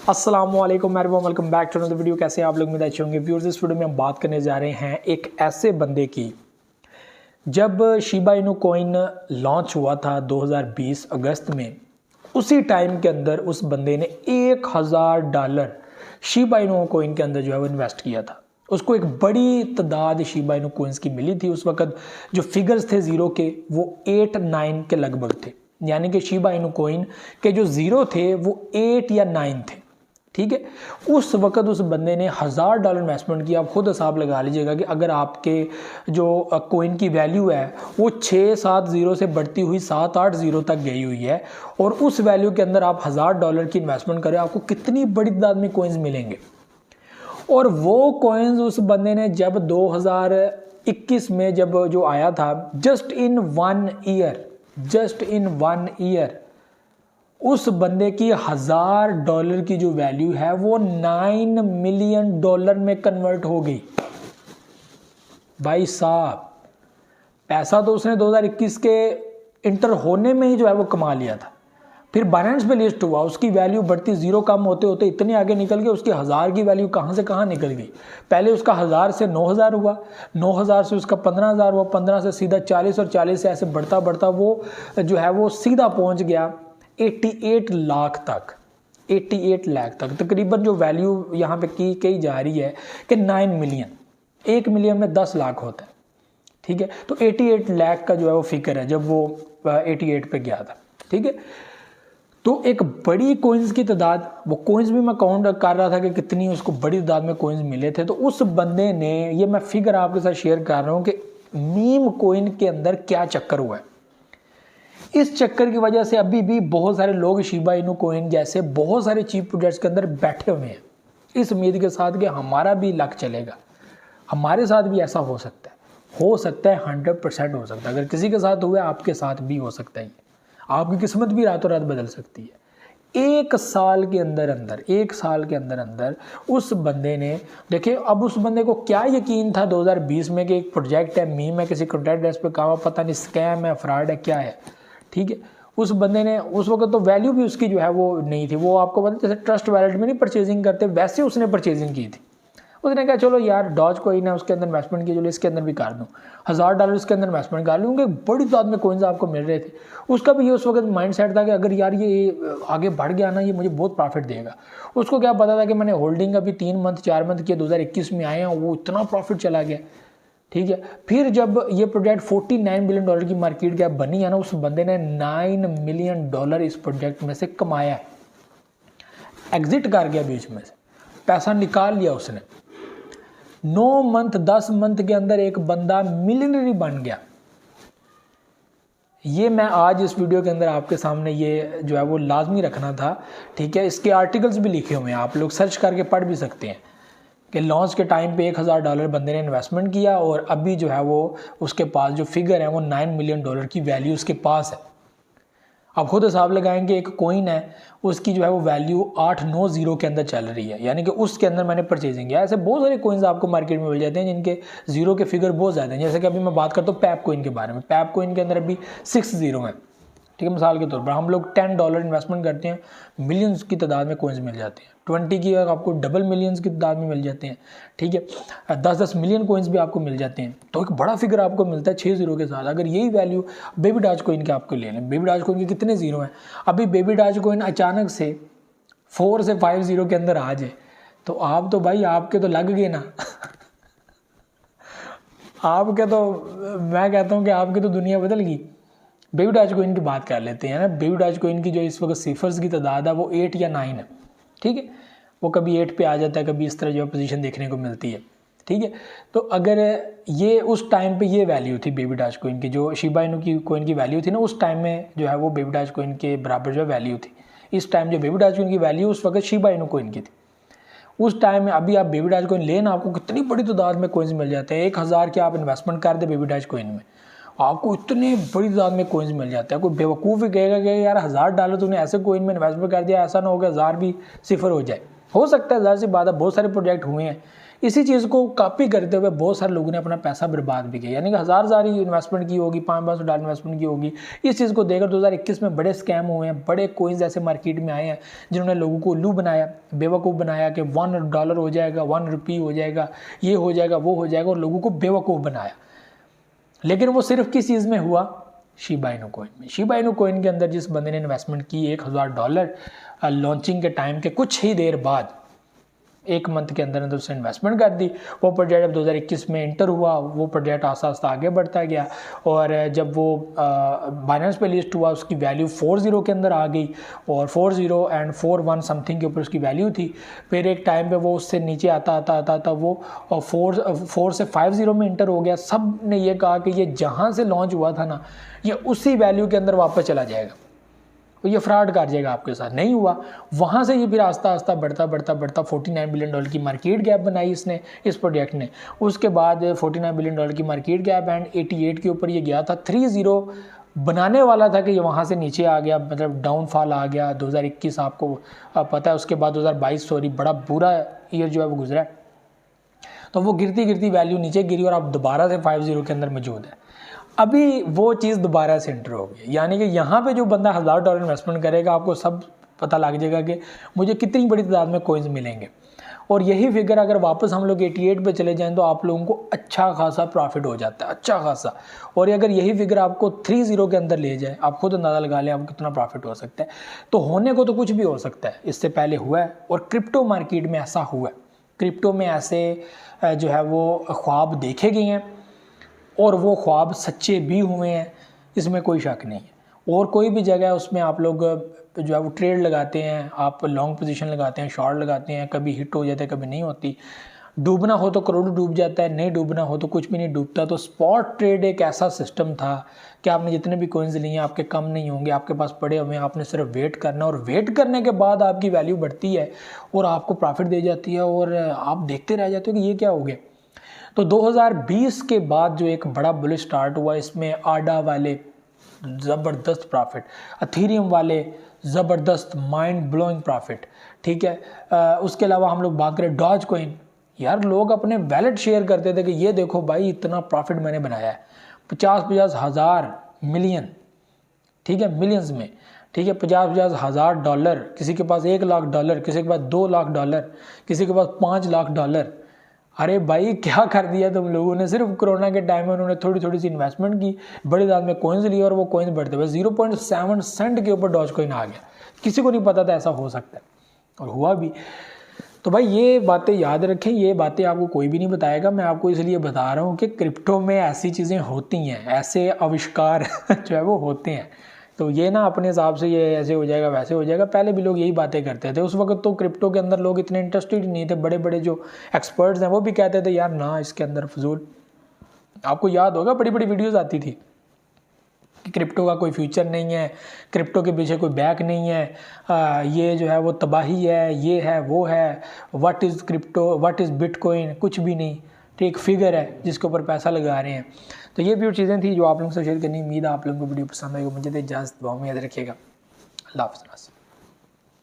अस्सलामुअलैकुम welcome back to another video. कैसे हैं आप लोग? उम्मीद अच्छे होंगे। व्यूअर्स, इस वीडियो में हम बात करने जा रहे हैं एक ऐसे बंदे की, जब शिबा इनू कॉइन लॉन्च हुआ था 2020 अगस्त में, उसी टाइम के अंदर उस बंदे ने $1000 शिबा इनू कॉइन के अंदर जो है वो इन्वेस्ट किया था। उसको एक बड़ी तादाद शिबा इनू कॉइन्स की मिली थी। उस वक्त जो फिगर्स थे ज़ीरो के वो 8-9 के लगभग थे, यानी कि शिबा इनू कॉइन के जो ज़ीरो थे वो 8 या 9 थे। ठीक है, उस वक्त उस बंदे ने $1000 इन्वेस्टमेंट किया। आप खुद हिसाब लगा लीजिएगा कि अगर आपके जो कॉइन की वैल्यू है वो 6-7 ज़ीरो से बढ़ती हुई 7-8 ज़ीरो तक गई हुई है, और उस वैल्यू के अंदर आप $1000 की इन्वेस्टमेंट करें, आपको कितनी बड़ी तादाद में कॉइन्स मिलेंगे। और वो कॉइन्स उस बंदे ने जब 2021 में जब जो आया था, जस्ट इन वन ईयर उस बंदे की $1000 की जो वैल्यू है वो $9 मिलियन में कन्वर्ट हो गई। भाई साहब, पैसा तो उसने 2021 के इंटर होने में ही जो है वो कमा लिया था। फिर बाइनेंस पे लिस्ट हुआ, उसकी वैल्यू बढ़ती, जीरो कम होते होते इतने आगे निकल गए, उसकी 1000 की वैल्यू कहाँ से कहाँ निकल गई। पहले उसका 1000 से 9000 हुआ, 9000 से उसका 15000 हुआ, 15 से सीधा 40, और 40 से ऐसे बढ़ता बढ़ता वो जो है वो सीधा पहुँच गया 88 लाख तक। 88 लाख तक तकरीबन जो वैल्यू यहाँ पे कही जा रही है कि 9 मिलियन, 1 मिलियन में 10 लाख होता है। ठीक है, तो 88 लाख का जो है वो फिगर है जब वो 88 पे गया था। ठीक है, तो एक बड़ी कोइंस की तादाद, वो कोइंस भी मैं काउंट कर रहा था कि कितनी उसको बड़ी तादाद में कोइंस मिले थे। तो उस बंदे ने, ये मैं फिगर आपके साथ शेयर कर रहा हूँ कि मीम कोइन के अंदर क्या चक्कर हुआ है। इस चक्कर की वजह से अभी भी बहुत सारे लोग शिबा इनू कॉइन जैसे बहुत सारे चीप प्रोजेक्ट्स के अंदर बैठे हुए हैं, इस उम्मीद के साथ कि हमारा भी लक चलेगा, हमारे साथ भी ऐसा हो सकता है। 100% हो सकता है। अगर किसी के साथ हुआ है, आपके साथ भी हो सकता है। आपकी किस्मत भी रातों रात बदल सकती है। एक साल के अंदर उस बंदे ने, देखिए अब उस बंदे को क्या यकीन था 2020 में कि एक प्रोजेक्ट है, मीम है, किसी कॉन्ट्रैक्ट बेस पे काम, पता नहीं स्कैम है, फ्रॉड है, क्या है। ठीक है, उस बंदे ने उस वक्त तो वैल्यू भी उसकी जो है वो नहीं थी। वो आपको पता, जैसे ट्रस्ट वैलेट में नहीं परचेजिंग करते, वैसे उसने परचेजिंग की थी। उसने कहा चलो यार डॉज कोइन है, उसके अंदर इन्वेस्टमेंट की, चलो इसके अंदर भी कर दूँ, $1000 इसके अंदर इन्वेस्टमेंट कर लूँगा। बड़ी तादाद में कोइंस आपको मिल रहे थे। उसका भी ये उस वक्त माइंड सेट था कि अगर यार ये आगे बढ़ गया ना, ये मुझे बहुत प्रॉफिट देगा। उसको क्या पता था कि मैंने होल्डिंग अभी 3 मंथ 4 मंथ किया, 2021 में आए हैं, वो इतना प्रॉफिट चला गया। ठीक है, फिर जब ये प्रोजेक्ट $49 मिलियन की मार्केट कैप बनी है ना, उस बंदे ने $9 मिलियन इस प्रोजेक्ट में से कमाया है। एग्जिट कर गया बीच में से, पैसा निकाल लिया उसने। 9 मंथ 10 मंथ के अंदर एक बंदा मिलियनरी बन गया। ये मैं आज इस वीडियो के अंदर आपके सामने ये जो है वो लाजमी रखना था। ठीक है, इसके आर्टिकल्स भी लिखे हुए हैं, आप लोग सर्च करके पढ़ भी सकते हैं कि लॉन्च के टाइम पे $1000 बंदे ने इन्वेस्टमेंट किया, और अभी जो है वो उसके पास जो फिगर है वो $9 मिलियन की वैल्यू उसके पास है। आप खुद हिसाब लगाएंगे, एक कॉइन है उसकी जो है वो वैल्यू 8-9 ज़ीरो के अंदर चल रही है, यानी कि उसके अंदर मैंने परचेजिंग किया। ऐसे बहुत सारे कॉइन्स आपको मार्केट में मिल जाते हैं जिनके ज़ीरो के फिगर बहुत ज़्यादा हैं। जैसे कि अभी मैं बात करता हूँ पैप कॉइन के बारे में। पैप कॉइन के अंदर अभी 6 ज़ीरो हैं। ठीक है, मिसाल के तौर पर हम लोग $10 इन्वेस्टमेंट करते हैं, मिलियंस की तादाद में कॉइन्स मिल जाते हैं। 20 की आपको डबल मिलियंस की तादाद में मिल जाते हैं। ठीक है, 10-10 मिलियन कॉइन्स भी आपको मिल जाते हैं। तो एक बड़ा फिगर आपको मिलता है 6 ज़ीरो के साथ। अगर यही वैल्यू बेबी डॉज कॉइन के आपको ले लें, बेबी डॉज कॉइन के कितने ज़ीरो हैं? अभी बेबी डॉज कॉइन अचानक से 4 से 5 ज़ीरो के अंदर आ जाए, तो आप तो भाई, आपके तो लग गए ना आपके तो, मैं कहता हूँ कि आपकी तो दुनिया बदल गई। बेबी डॉज कॉइन की बात कर लेते हैं ना। बेबी डॉज कॉइन की जो इस वक्त सिफर्स की तादाद है वो 8 या 9 है। ठीक है, वो कभी 8 पे आ जाता है, कभी इस तरह जो पोजीशन देखने को मिलती है। ठीक है, तो अगर ये उस टाइम पे ये वैल्यू थी बेबी डॉज कॉइन की, जो शिबा इनू की कॉइन की वैल्यू थी ना, उस टाइम में जो है वो बेबी डॉज कॉइन के बराबर जो वैल्यू थी। इस टाइम जो बेबी डॉज कॉइन की वैल्यू उस वक्त शिबा इनू कॉइन की थी। उस टाइम में अभी आप बेबी डॉज कॉइन लेना, आपको कितनी बड़ी तादाद में कॉइन्स मिल जाते हैं। 1000 के आप इन्वेस्टमेंट कर दे बेबी डॉज कॉइन में, आपको इतने बड़ी तादाद में कॉइन्स मिल जाते हैं। कोई बेवकूफ़ भी कहेगा कि यार $1000 तूने ऐसे कॉइन में इन्वेस्टमेंट कर दिया, ऐसा ना हो कि 1000 भी सिफर हो जाए। हो सकता है, ज़ाहिर सी बात है, बहुत सारे प्रोजेक्ट हुए हैं, इसी चीज़ को कॉपी करते हुए बहुत सारे लोगों ने अपना पैसा बर्बाद भी किया, यानी कि हज़ार ही इन्वेस्टमेंट की होगी, $500 इन्वेस्टमेंट की होगी। इस चीज़ को देखकर 2021 में बड़े स्कैम हुए हैं, बड़े कोइंस ऐसे मार्केट में आए हैं जिन्होंने लोगों को उल्लू बनाया, बेवकूफ़ बनाया कि $1 हो जाएगा, ₹1 हो जाएगा, ये हो जाएगा, वो हो जाएगा, और लोगों को बेवकूफ़ बनाया। लेकिन वो सिर्फ किस चीज़ में हुआ? शिबा इनू कोइन में। शिबा इनू कोइन के अंदर जिस बंदे ने इन्वेस्टमेंट की $1000 लॉन्चिंग के टाइम के कुछ ही देर बाद, 1 मंथ के अंदर अंदर उसने इन्वेस्टमेंट कर दी। वो प्रोजेक्ट जब 2021 में इंटर हुआ, वो प्रोजेक्ट आस्ता आस्ता आगे बढ़ता गया, और जब वो बाइनेंस पे लिस्ट हुआ उसकी वैल्यू 40 के अंदर आ गई, और 40 एंड 41 समथिंग के ऊपर उसकी वैल्यू थी। फिर एक टाइम पे वो उससे नीचे आता वो 4 से 50 में इंटर हो गया। सब ने ये कहा कि ये जहाँ से लॉन्च हुआ था ना, ये उसी वैल्यू के अंदर वापस चला जाएगा, तो ये फ्रॉड कर जाएगा आपके साथ। नहीं हुआ। वहाँ से ये फिर आस्ता आस्ता बढ़ता $49 बिलियन की मार्केट गैप बनाई इसने, इस प्रोजेक्ट ने। उसके बाद $49 बिलियन की मार्केट गैप एंड 88 के ऊपर ये गया था। 30 बनाने वाला था कि ये वहाँ से नीचे आ गया, मतलब डाउनफॉल आ गया। 2021 आपको पता है, उसके बाद 2022 बड़ा बुरा ईयर जो है वो गुजरा है। तो वो गिरती वैल्यू नीचे गिरी और अब दोबारा से 50 के अंदर मौजूद है। अभी वो चीज़ दोबारा से एंटर हो गई, यानी कि यहाँ पे जो बंदा $1000 इन्वेस्टमेंट करेगा, आपको सब पता लग जाएगा कि मुझे कितनी बड़ी तादाद में कोइंस मिलेंगे। और यही फिगर अगर वापस हम लोग 88 पे चले जाएं तो आप लोगों को अच्छा खासा प्रॉफिट हो जाता है, अच्छा खासा। और अगर यही फिगर आपको 30 के अंदर ले जाए, आप खुद अंदाज़ा लगा लें आपको कितना प्रॉफिट हो सकता है। तो होने को तो कुछ भी हो सकता है, इससे पहले हुआ है और क्रिप्टो मार्केट में ऐसा हुआ है। क्रिप्टो में ऐसे जो है वो ख्वाब देखे गए हैं और वो ख्वाब सच्चे भी हुए हैं, इसमें कोई शक नहीं है। और कोई भी जगह उसमें आप लोग जो है वो ट्रेड लगाते हैं, आप लॉन्ग पोजीशन लगाते हैं, शॉर्ट लगाते हैं, कभी हिट हो जाता है, कभी नहीं होती। डूबना हो तो करोड़ डूब जाता है, नहीं डूबना हो तो कुछ भी नहीं डूबता। तो स्पॉट ट्रेड एक ऐसा सिस्टम था कि आपने जितने भी कॉइन्स लिए हैं आपके कम नहीं होंगे, आपके पास पड़े हुए हैं, आपने सिर्फ वेट करना, और वेट करने के बाद आपकी वैल्यू बढ़ती है और आपको प्रॉफिट दे जाती है, और आप देखते रह जाते हो कि ये क्या हो गया। तो 2020 के बाद जो एक बड़ा बुलिश स्टार्ट हुआ, इसमें आडा वाले ज़बरदस्त प्रॉफिट, अथीरियम वाले ज़बरदस्त माइंड ब्लोइंग प्रॉफिट, ठीक है। उसके अलावा हम लोग बात करें डॉज कॉइन, यार लोग अपने वैलेट शेयर करते थे कि ये देखो भाई इतना प्रॉफिट मैंने बनाया है, 50 हज़ार मिलियन, ठीक है, मिलियंस में, ठीक है, 50 हज़ार डॉलर, किसी के पास $1 लाख, किसी के पास $2 लाख, किसी के पास $5 लाख। अरे भाई क्या कर दिया तुम लोगों ने। सिर्फ कोरोना के टाइम में उन्होंने थोड़ी सी इन्वेस्टमेंट की, बड़ी दाद में कॉइन्स लिए और वो कॉइन्स बढ़ते हुए 0.7 सेंट के ऊपर डॉज कॉइन आ गया। किसी को नहीं पता था ऐसा हो सकता है, और हुआ भी। तो भाई ये बातें याद रखें, ये बातें आपको कोई भी नहीं बताएगा, मैं आपको इसलिए बता रहा हूँ कि क्रिप्टो में ऐसी चीज़ें होती हैं, ऐसे आविष्कार जो है वो होते हैं। तो ये ना अपने हिसाब से ये ऐसे हो जाएगा वैसे हो जाएगा, पहले भी लोग यही बातें करते थे। उस वक्त तो क्रिप्टो के अंदर लोग इतने इंटरेस्टेड नहीं थे, बड़े बड़े जो एक्सपर्ट्स हैं वो भी कहते थे यार ना इसके अंदर फजूल। आपको याद होगा बड़ी बड़ी वीडियोस आती थी कि क्रिप्टो का कोई फ्यूचर नहीं है, क्रिप्टो के पीछे कोई बैक नहीं है, ये जो है वो तबाही है, ये है वो है, what is crypto, what is bitcoin, कुछ भी नहीं, ठीक, फिगर है जिसके ऊपर पैसा लगा रहे हैं। तो ये भी और चीज़ें थी जो आप लोगों से शेयर करनी। उम्मीद है आप लोगों को वीडियो पसंद आएगी। मुझे तो इजाज़त, दुआ में याद रखिएगा। अल्लाह हाफ़िज़।